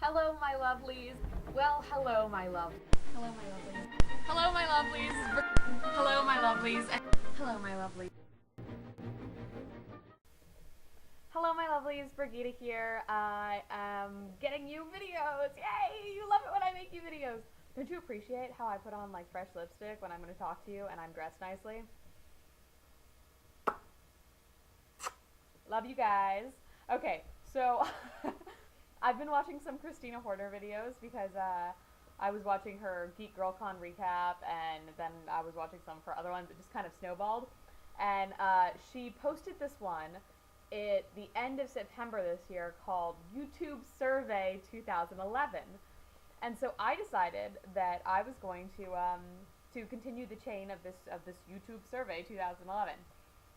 Hello, my lovelies. Well, hello, my love. Hello, my lovelies. Hello, my lovelies. Hello, my lovelies. Hello, my lovelies. Hello, my lovelies. Brigitte here. I am getting you videos. Yay! You love it when I make you videos. Don't you appreciate how I put on like fresh lipstick when I'm going to talk to you and I'm dressed nicely? Love you guys. Okay, so I've been watching some Christina Horner videos because I was watching her Geek GirlCon recap, and then I was watching some of her other ones. It just kind of snowballed. And she posted this one at the end of September this year called YouTube Survey 2011. And so I decided that I was going to continue the chain of this YouTube Survey 2011.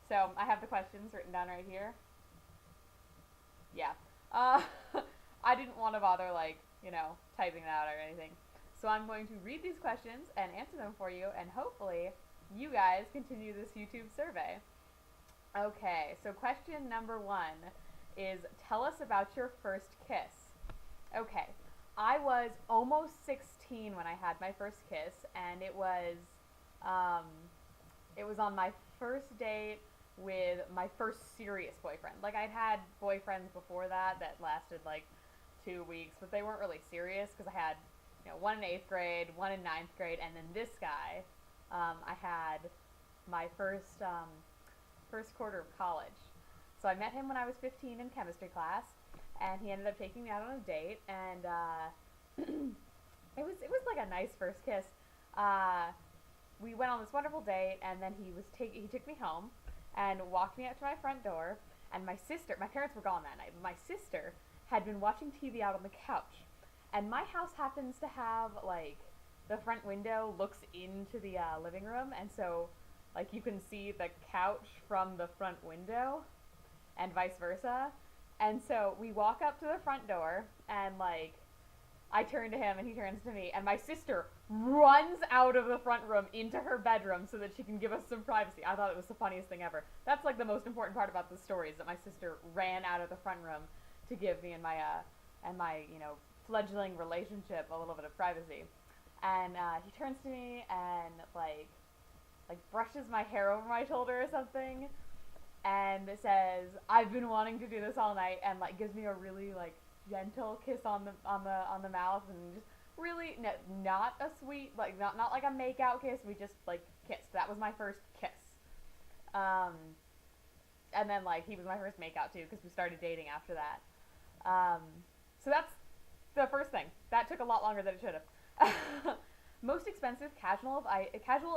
So I have the questions written down right here. Yeah. I didn't want to bother, like, typing that out or anything. So I'm going to read these questions and answer them for you, and hopefully you guys continue this YouTube survey. Okay, so question number 1 is, tell us about your first kiss. Okay, I was almost 16 when I had my first kiss, and it was on my first date with my first serious boyfriend. Like, I'd had boyfriends before that lasted like 2 weeks, but they weren't really serious because I had, one in 8th grade, one in 9th grade, and then this guy, I had my first quarter of college. So I met him when I was 15 in chemistry class, and he ended up taking me out on a date, and it was like a nice first kiss. We went on this wonderful date, and then he took me home and walked me up to my front door, and my parents were gone that night, but my sister had been watching TV out on the couch. And my house happens to have, like, the front window looks into the living room, and so, like, you can see the couch from the front window, and vice versa. And so we walk up to the front door, and, like, I turn to him, and he turns to me, and my sister runs out of the front room into her bedroom so that she can give us some privacy. I thought it was the funniest thing ever. That's, like, the most important part about the story, is that my sister ran out of the front room to give me and my fledgling relationship a little bit of privacy. And he turns to me and like brushes my hair over my shoulder or something, and says, "I've been wanting to do this all night," and like gives me a really like gentle kiss on the mouth, and just really not a sweet, like not like a make out kiss. We just like kissed. That was my first kiss. And then like he was my first make out too, because we started dating after that. So that's the first thing. That took a lot longer than it should have. Most expensive casual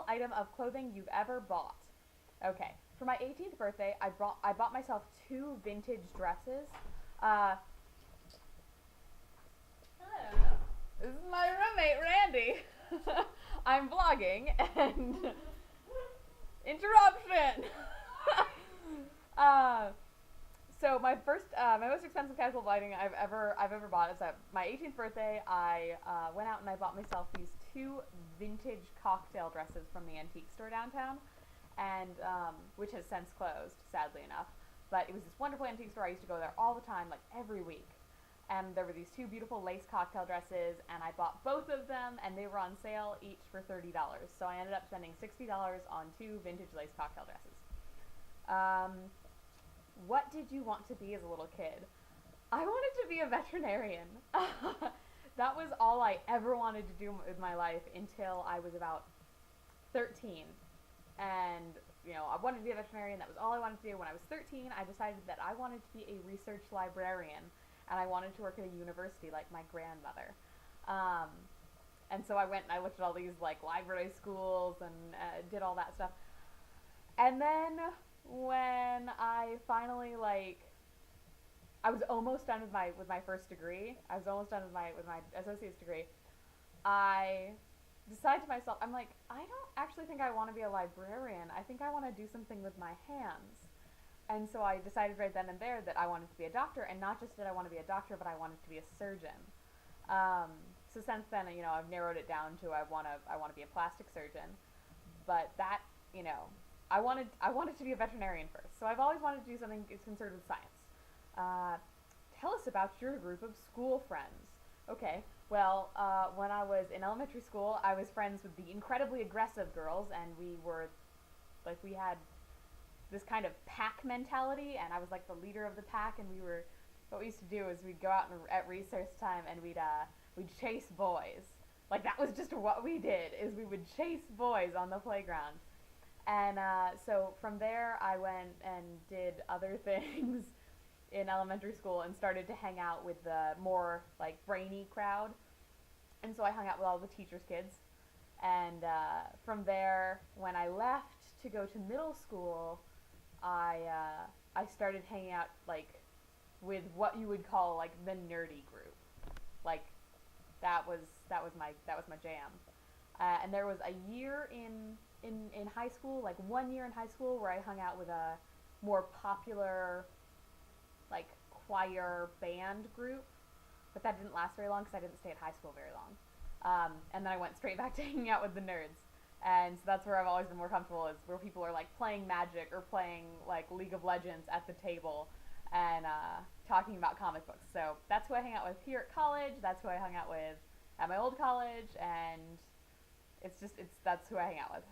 item of clothing you've ever bought. Okay, for my 18th birthday, I bought myself 2 vintage dresses. Hello. This is my roommate, Randy. I'm vlogging, and interruption. So my most expensive casual lighting I've ever bought is at my 18th birthday. I went out and I bought myself these 2 vintage cocktail dresses from the antique store downtown, and which has since closed, sadly enough. But it was this wonderful antique store. I used to go there all the time, like every week. And there were these 2 beautiful lace cocktail dresses, and I bought both of them, and they were on sale each for $30. So I ended up spending $60 on 2 vintage lace cocktail dresses. What did you want to be as a little kid? I wanted to be a veterinarian. That was all I ever wanted to do with my life until I was about 13. And, I wanted to be a veterinarian. That was all I wanted to do. When I was 13, I decided that I wanted to be a research librarian, and I wanted to work at a university like my grandmother. And so I went and I looked at all these, like, library schools and did all that stuff. And then when I finally, like, I was almost done with my first degree. I was almost done with my associate's degree. I decided to myself, I'm like, I don't actually think I want to be a librarian. I think I want to do something with my hands. And so I decided right then and there that I wanted to be a doctor, and not just that I want to be a doctor, but I wanted to be a surgeon. So since then, I've narrowed it down to I want to be a plastic surgeon. But that, I wanted to be a veterinarian first. So I've always wanted to do something concerned with science. Tell us about your group of school friends. Okay. Well, when I was in elementary school, I was friends with the incredibly aggressive girls, and we were like we had this kind of pack mentality, and I was like the leader of the pack, and we were. What we used to do is we'd go out at recess time, and we'd chase boys. Like that was just what we did. Is we would chase boys on the playground, and so from there I went and did other things in elementary school and started to hang out with the more like brainy crowd. And so I hung out with all the teachers' kids. And from there, when I left to go to middle school, I started hanging out like with what you would call like the nerdy group. Like that was that was my jam. And there was a year in high school, like 1 year in high school, where I hung out with a more popular like choir band group, but that didn't last very long because I didn't stay at high school very long. And then I went straight back to hanging out with the nerds. And so that's where I've always been more comfortable, is where people are like playing Magic or playing like League of Legends at the table and talking about comic books. So that's who I hang out with here at college. That's who I hung out with at my old college, and it's that's who I hang out with.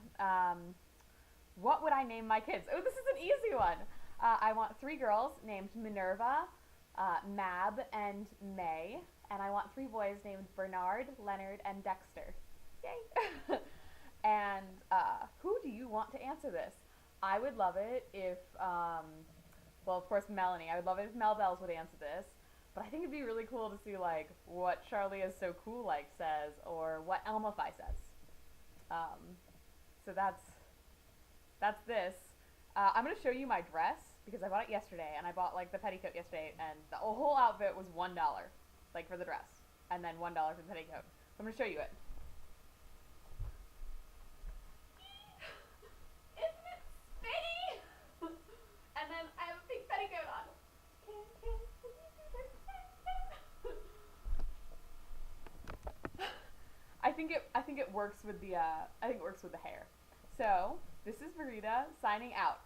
What would I name my kids? Oh, this is an easy one. I want 3 girls named Minerva, Mab, and May, and I want 3 boys named Bernard, Leonard, and Dexter. Yay! And who do you want to answer this? I would love it if, well, of course, Melanie. I would love it if Mel Bells would answer this. But I think it'd be really cool to see like what Charlie is so cool like says, or what Elma Phi says. So that's this. I'm gonna show you my dress because I bought it yesterday, and I bought like the petticoat yesterday, and the whole outfit was $1, like for the dress, and then $1 for the petticoat. So I'm gonna show you it. Isn't it spitty? And then I have a pink petticoat on. I think it works with the I think it works with the hair. So this is Verita signing out.